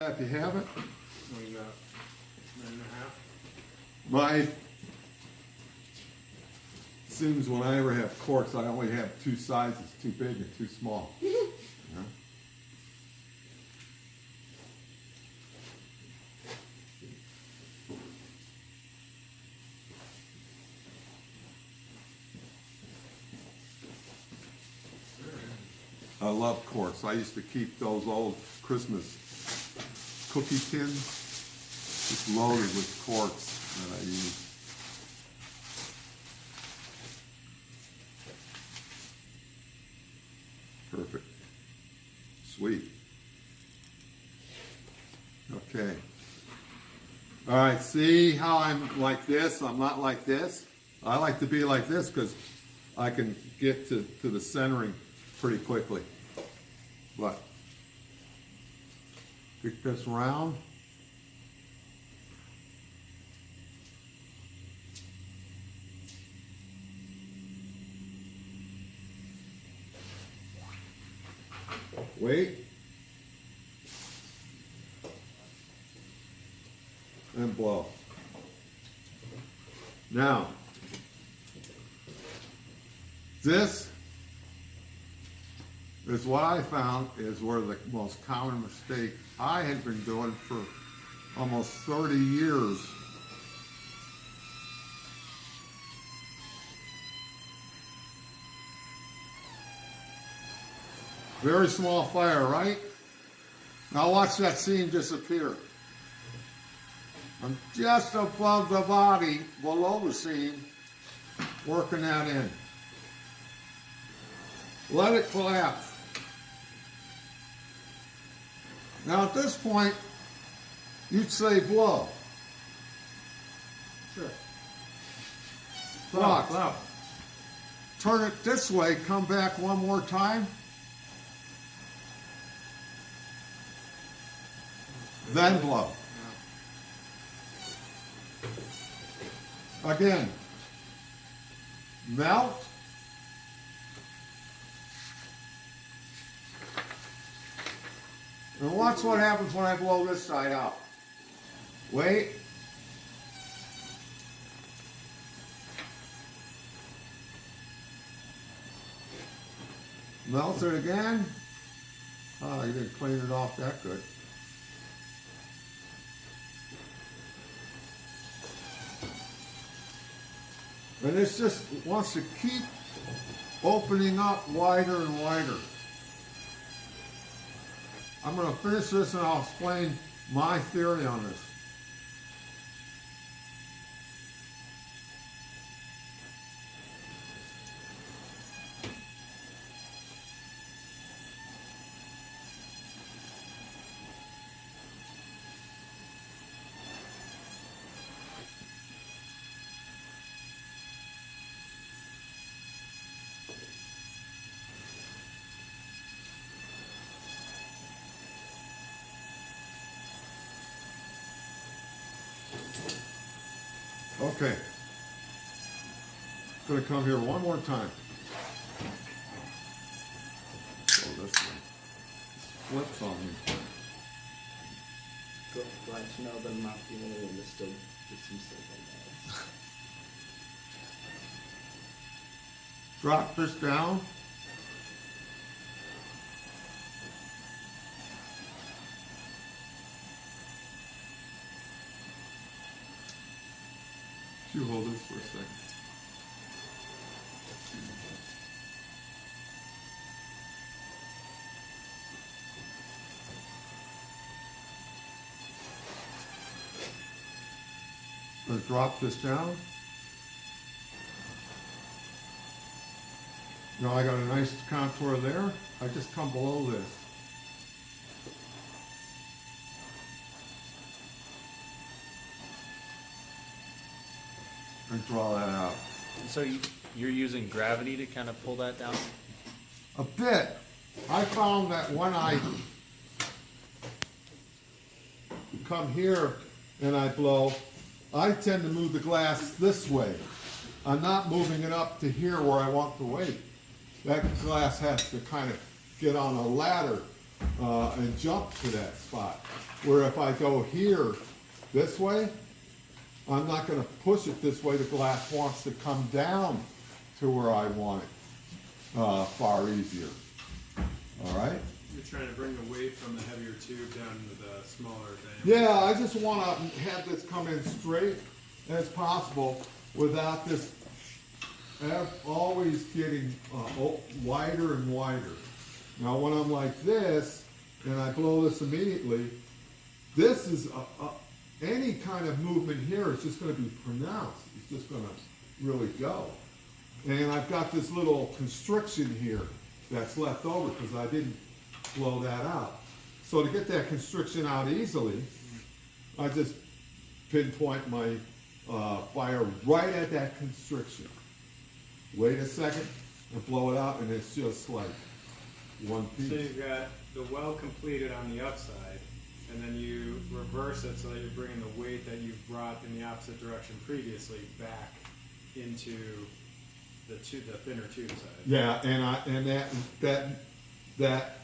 If you haven't, What do you got? 9.5? my seems when I ever have corks, I only have two sizes, too big and too small. Yeah. I love corks. I used to keep those old Christmas cookie tins just loaded with corks that I use. Perfect. Sweet. Okay. All right, see how I'm like this? I'm not like this. I like to be like this because I can get to the centering pretty quickly. But get this round. Wait. And blow. Now, this is what I found is where the most common mistake I had been doing for almost 30 years. Very small fire, right? Now watch that seam disappear. I'm just above the body, below the seam, working that in. Let it collapse. Now at this point, you'd say blow. Sure. But Blow. turn it this way, come back one more time. Then blow. Again, melt. And watch what happens when I blow this side out. Wait. Melt it again. Oh, you didn't clean it off that good. And this just wants to keep opening up wider and wider. I'm going to finish this and I'll explain my theory on this. Okay. Gonna come here one more time. Go this way. Flips on me. Go right, you know, but I'm not feeling it and still get some stuff on that. Drop this down. You hold this for a second. Let's drop this down. Now I got a nice contour there. I just come below this. And draw that out. So you're using gravity to kind of pull that down? A bit. I found that when I come here and I blow, I tend to move the glass this way. I'm not moving it up to here where I want the weight. That glass has to kind of get on a ladder and jump to that spot. Where if I go here this way, I'm not gonna push it this way. The glass wants to come down to where I want it, far easier. All right? You're trying to bring the weight from the heavier tube down to the smaller diameter. Yeah, I just wanna have this come in straight as possible without this always getting wider and wider. Now when I'm like this, and I blow this immediately, this is, any kind of movement here is just gonna be pronounced. It's just gonna really go. And I've got this little constriction here that's left over because I didn't blow that out. So to get that constriction out easily, I just pinpoint my fire right at that constriction. Wait a second and blow it out, and it's just like one piece. So you've got the weld completed on the upside, and then you reverse it so that you're bringing the weight that you've brought in the opposite direction previously back into the thinner tube side. Yeah, and that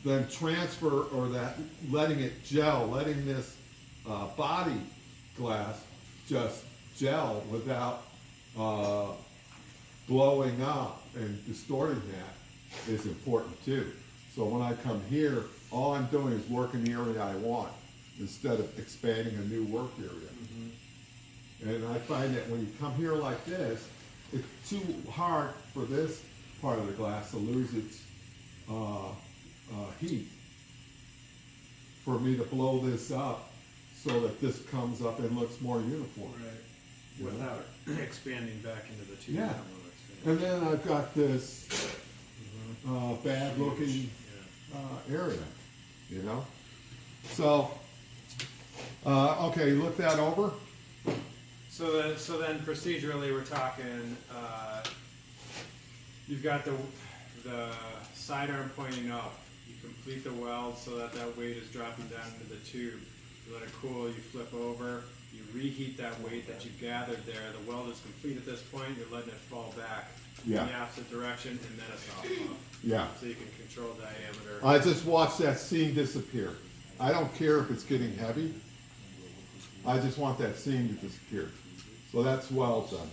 then transfer, or that letting it gel, letting this body glass just gel without blowing up and distorting that is important too. So when I come here, all I'm doing is working the area I want instead of expanding a new work area. Mm-hmm. And I find that when you come here like this, it's too hard for this part of the glass to lose its heat for me to blow this up so that this comes up and looks more uniform. Right. You know? Without expanding back into the tube. Yeah. And then I've got this bad looking area, you know? So, okay, look that over. So then procedurally, we're talking, you've got the sidearm pointing up. You complete the weld so that that weight is dropping down into the tube. You let it cool, you flip over, you reheat that weight that you gathered there. The weld is complete at this point, you're letting it fall back in the opposite direction, and then it's off. Yeah. So you can control diameter. I just watch that seam disappear. I don't care if it's getting heavy. I just want that seam to disappear. So that's well done.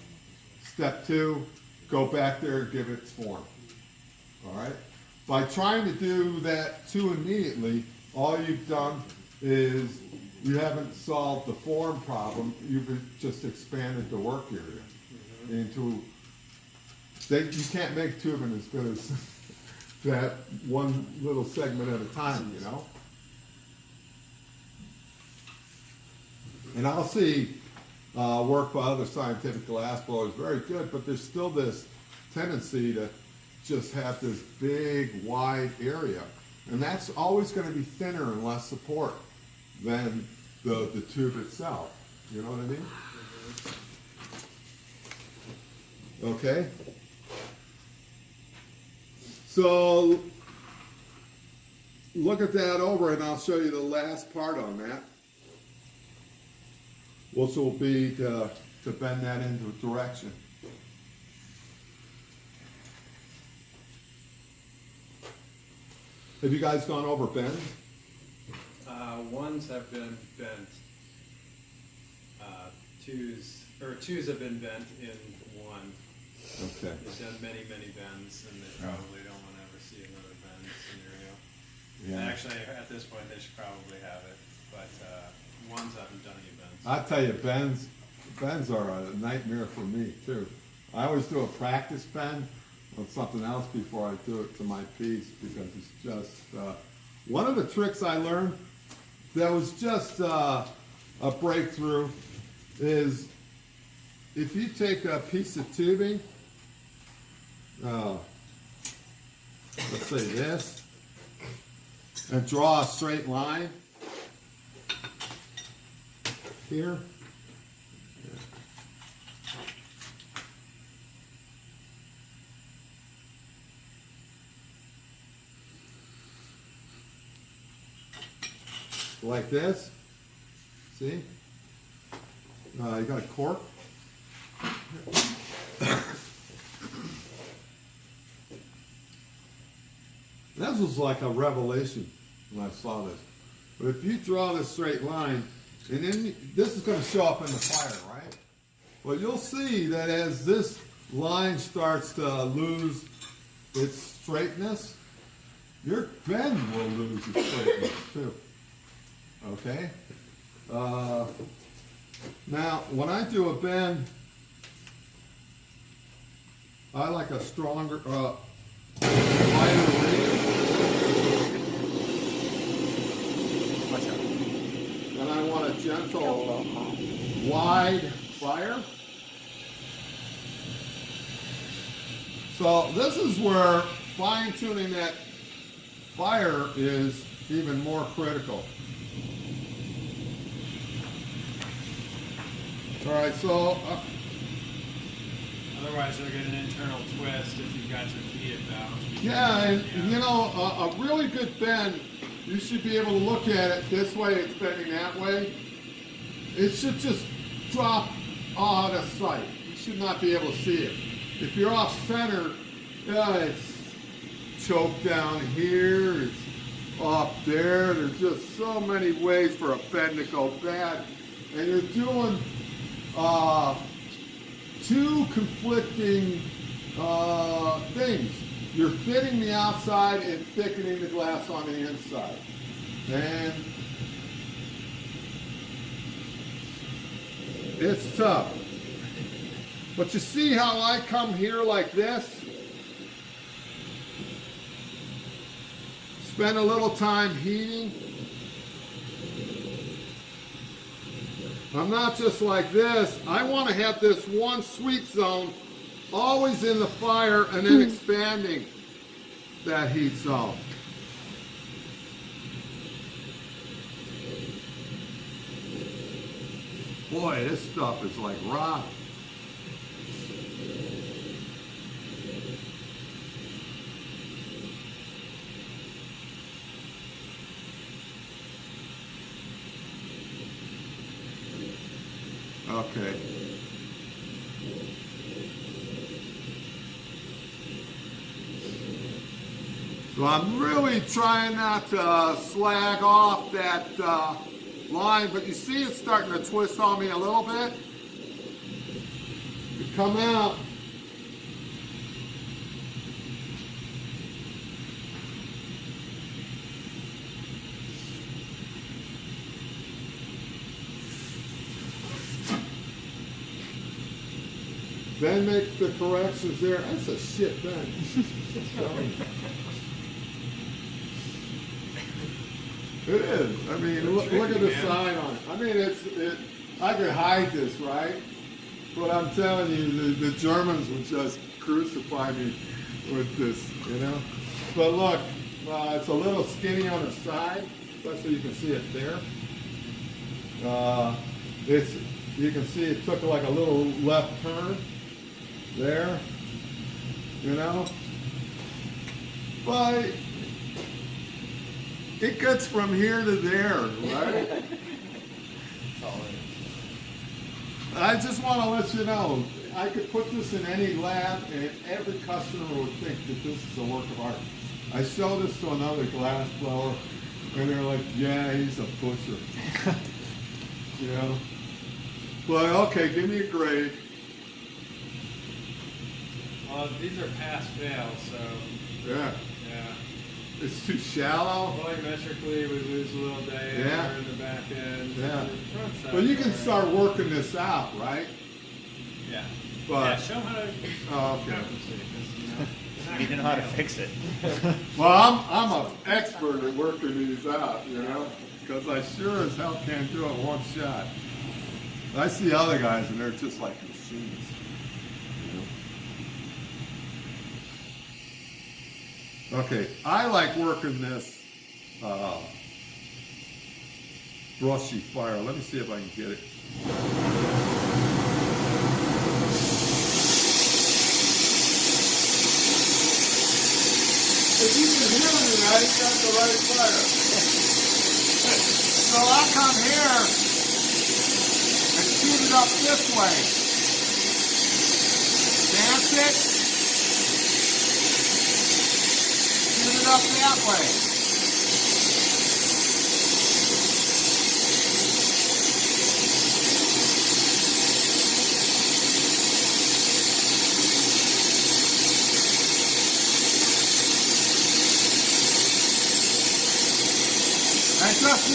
Step 2, go back there and give it its form. All right? By trying to do that too immediately, all you've done is you haven't solved the form problem. You've just expanded the work area into. You can't make tubing as good as that one little segment at a time, you know? And I'll see work by other scientific glass blowers, very good, but there's still this tendency to just have this big, wide area. And that's always going to be thinner and less support than the tube itself. You know what I mean? Okay? So, look at that over, and I'll show you the last part on that, which will be to bend that into direction. Have you guys gone over bends? Ones have been bent. Twos have been bent in one. Okay. They've done many, many bends, and they probably don't want to ever see another bend scenario. Yeah. And actually, at this point, they should probably have it, but ones haven't done any bends. I tell you, bends are a nightmare for me too. I always do a practice bend on something else before I do it to my piece, because it's just one of the tricks I learned that was just a breakthrough is if you take a piece of tubing, let's say this, and draw a straight line here. Like this, see? You got a cork. This was like a revelation when I saw this. But if you draw this straight line, and then this is going to show up in the fire, right? Well, you'll see that as this line starts to lose its straightness, your bend will lose its straightness too. Okay? Now, when I do a bend, I like a stronger, lighter reed. Watch out. And I want a gentle, wide fire. So this is where fine tuning that fire is even more critical. All right, so Otherwise, you'll get an internal twist if you've got your feet at balance. yeah, and you know, a really good bend, you should be able to look at it this way, it's bending that way. It should just drop out of sight. You should not be able to see it. If you're off center, yeah, it's choked down here, it's up there. There's just so many ways for a bend to go bad. And you're doing two conflicting things. You're thinning the outside and thickening the glass on the inside. And it's tough. But you see how I come here like this? Spend a little time heating. I'm not just like this. I want to have this one sweet zone always in the fire and then expanding that heat zone. Boy, this stuff is like rock. Okay. So I'm really trying not to slag off that line, but you see it's starting to twist on me a little bit. You come out. Then make the corrections there. That's a shit bend. It is. I mean, look at the sign on it. I mean, I could hide this, right? But I'm telling you, the Germans would just crucify me with this, you know? But look, it's a little skinny on the side, especially you can see it there. You can see it took like a little left turn there, you know? But it gets from here to there, right? I just want to let you know, I could put this in any lab and every customer would think that this is a work of art. I show this to another glass blower and they're like, yeah, he's a butcher. You know? Well, okay, give me a grade. Well, these are pass-fail, so Yeah. yeah. It's too shallow. Volumetrically, we lose a little diameter Yeah. in the back end. Yeah. The front side, But you can alright. start working this out, right? Yeah. But Yeah, show them how to oh, okay. compensate, 'cause, you know, it's not You know how to gonna fix it. Well, I'm an expert at working these out, you know, because I sure as hell can't do it one shot. I see other guys and they're just like machines. You know? Okay, I like working this brushy fire. Let me see if I can get it. If you can hear me right, that's the right fire. So I come here and shoot it up this way. Dance it. Shoot it up that way.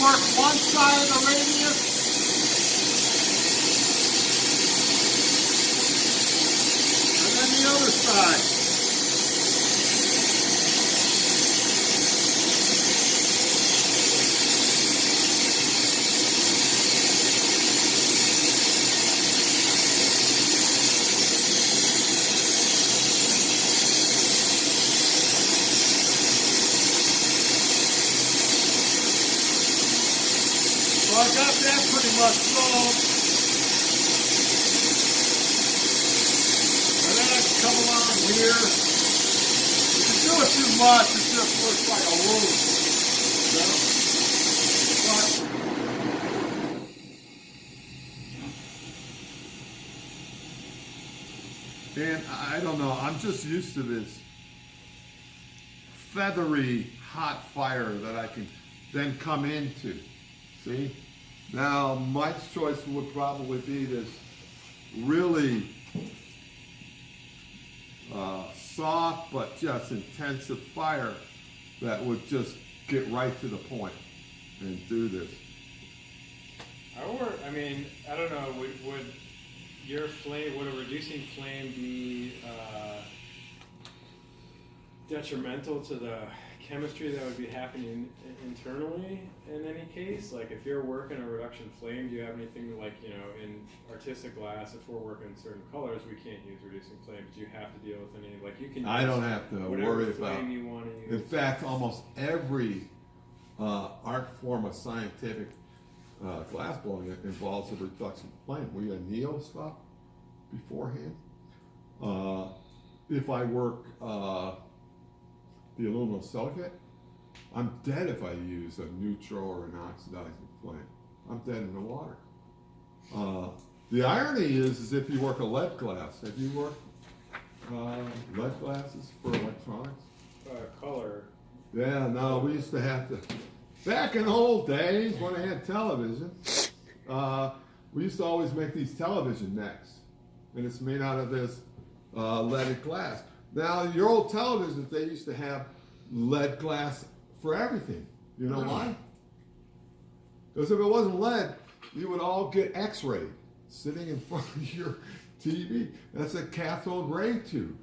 work one side of the radius. And then the other side. So I got that pretty much solved. And then I can come along here. If you do it too much, it just looks like a loop. And I don't know, I'm just used to this feathery hot fire that I can then come into. See? Now, Mike's choice would probably be this really soft but just intensive fire that would just get right to the point and do this. I mean, I don't know, would your flame, would a reducing flame be detrimental to the chemistry that would be happening internally in any case? Like if you're working a reduction flame, do you have anything like, you know, in artistic glass, if we're working certain colors, we can't use reducing flames. Do you have to deal with any, like you can use I don't have to whatever worry flame about. you want to use. In fact, almost every art form of scientific glass blowing involves a reduction flame. We anneal stuff beforehand. If I work the aluminum silicate, I'm dead if I use a neutral or an oxidizing flame. I'm dead in the water. The irony is if you work a lead glass. Have you worked lead glasses for electronics? Color. Yeah, no, we used to have to. Back in the old days when I had television, we used to always make these television necks, and it's made out of this leaded glass. Now, your old televisions, they used to have lead glass for everything. You know why? Because if it wasn't lead, you would all get X-rayed sitting in front of your TV. That's a cathode ray tube.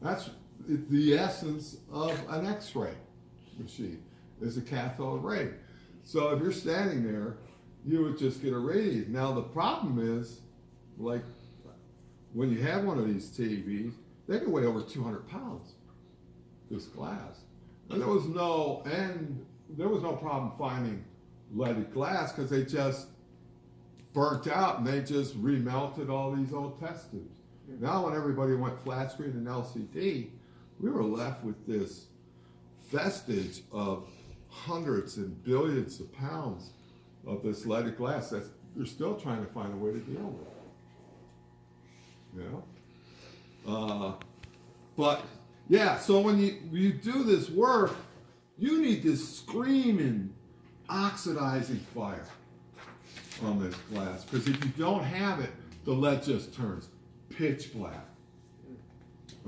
That's the essence of an X-ray machine, is a cathode ray. So if you're standing there, you would just get irradiated. Now, the problem is, like, when you have one of these TVs, they can weigh over 200 pounds, this glass. And there was no problem finding leaded glass because they just burnt out and they just remelted all these old test tubes. Now when everybody went flat screen and LCD, we were left with this vestige of hundreds and billions of pounds of this leaded glass that they're still trying to find a way to deal with. You know? But yeah, so when you do this work, you need this screaming, oxidizing fire on this glass. Because if you don't have it, the lead just turns pitch black.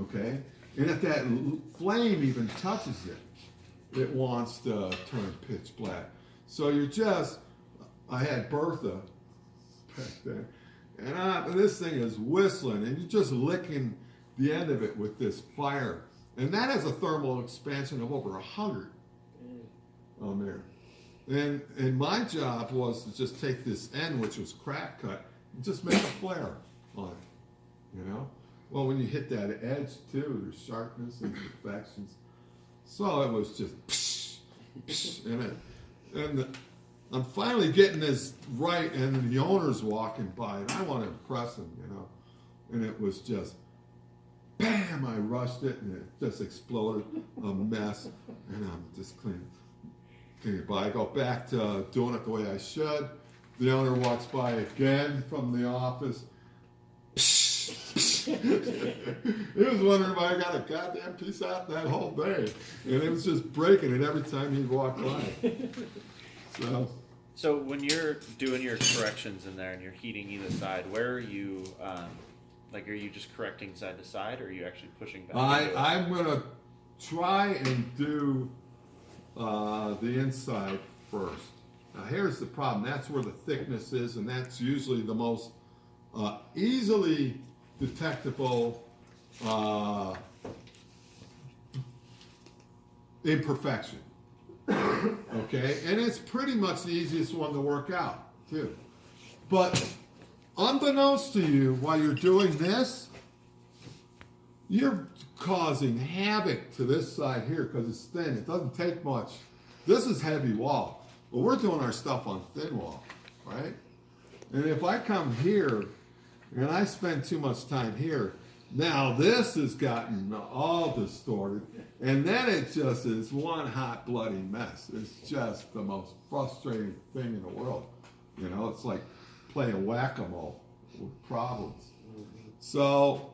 Okay? And if that flame even touches it, it wants to turn pitch black. So you're just, I had Bertha back then, and this thing is whistling, and you're just licking the end of it with this fire. And that has a thermal expansion of over 100 on there. And my job was to just take this end, which was crack cut, and just make a flare on it, you know? Well, when you hit that edge too, there's sharpness and imperfections. So it was just psh, psh, and I'm finally getting this right, and the owner's walking by, and I want to impress him, you know? And it was just, bam, I rushed it, and it just exploded, a mess, and I'm just cleaning it by. I go back to doing it the way I should. The owner walks by again from the office. He was wondering if I got a goddamn piece out that whole day. And it was just breaking it every time he walked by. So when you're doing your corrections in there and you're heating either side, where are you, are you just correcting side to side, or are you actually pushing back? I'm going to try and do the inside first. Now here's the problem. That's where the thickness is, and that's usually the most easily detectable imperfection. Okay, and it's pretty much the easiest one to work out too. But unbeknownst to you, while you're doing this, you're causing havoc to this side here because it's thin. It doesn't take much. This is heavy wall, but we're doing our stuff on thin wall, right? And if I come here and I spend too much time here, now this has gotten all distorted, and then it just is one hot bloody mess. It's just the most frustrating thing in the world. You know, it's like playing whack-a-mole with problems. So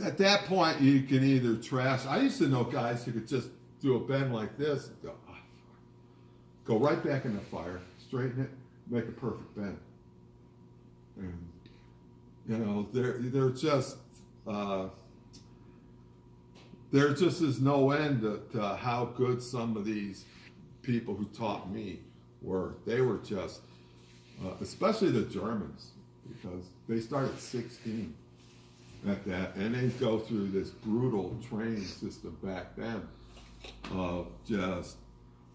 at that point, you can either trash. I used to know guys who could just do a bend like this, and go right back in the fire, straighten it, make a perfect bend. And you know, there just is no end to how good some of these people who taught me were. They were just, especially the Germans, because they start at 16 at that, and they go through this brutal training system back then of just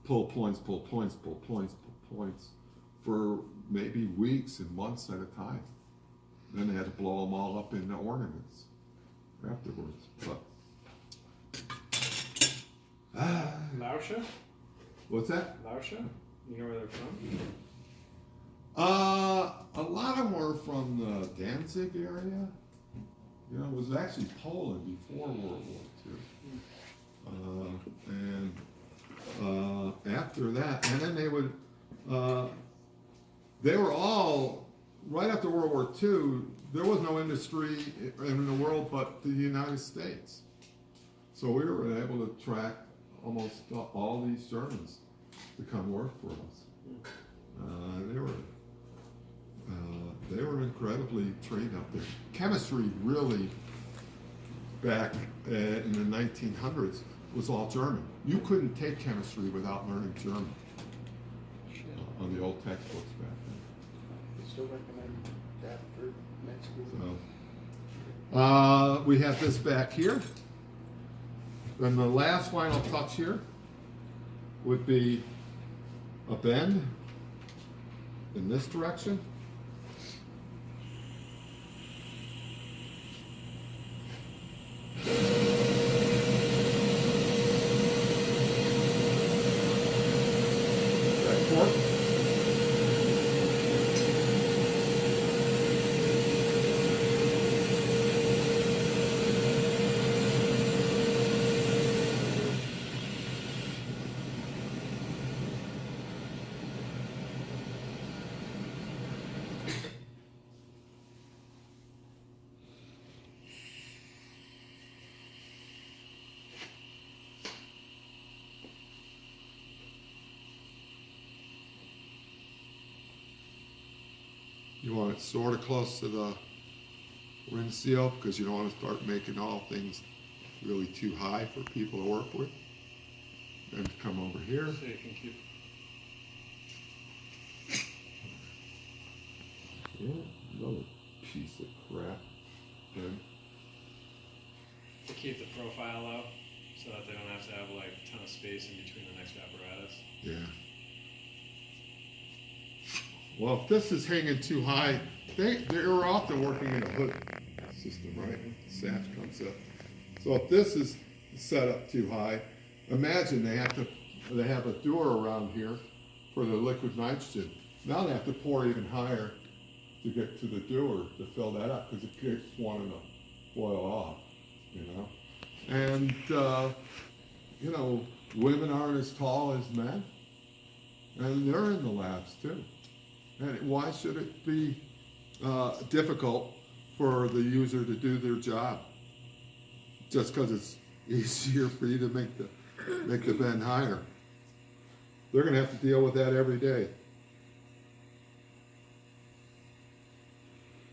pull points, pull points, pull points, pull points for maybe weeks and months at a time. Then they had to blow them all up into ornaments afterwards. But Lauscha? what's that? Lauscha? You know where they're from? A lot of them were from the Danzig area. You know, it was actually Poland before World War II. And after that, and then they were all, right after World War II, there was no industry in the world but the United States. So we were able to attract almost all these Germans to come work for us. They were incredibly trained up there. Chemistry really, back in the 1900s, was all German. You couldn't take chemistry without learning German on the old textbooks back then. Still recommend that for next week. So, we have this back here. Then the last final touch here would be a bend in this direction. That fork. You want it sort of close to the rinse seal because you don't want to start making all things really too high for people to work with. Then come over here. So you can keep. Yeah, another piece of crap. Then To keep the profile low so that they don't have to have like a ton of space in between the next apparatus. yeah. Well, if this is hanging too high, they're often working in a hood system, right? Sash comes up. So if this is set up too high, imagine they have a door around here for the liquid nitrogen. Now they have to pour even higher to get to the door to fill that up because it keeps wanting to boil off, you know? And, you know, women aren't as tall as men, and they're in the labs too. And why should it be difficult for the user to do their job? Just because it's easier for you to make the bend higher. They're going to have to deal with that every day.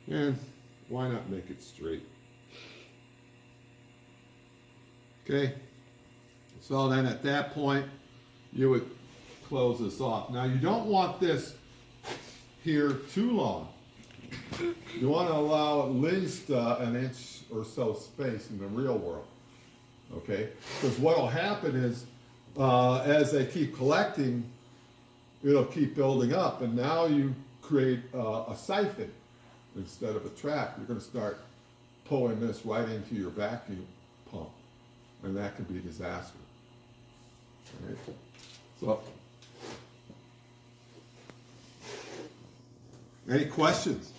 And why not make it straight? Okay. So then at that point, you would close this off. Now you don't want this here too long. You want to allow at least an inch or so space in the real world, okay? Because what will happen is, as they keep collecting, it'll keep building up, and now you create a siphon instead of a trap. You're going to start pulling this right into your vacuum pump, and that could be a disaster. All right? So, any questions?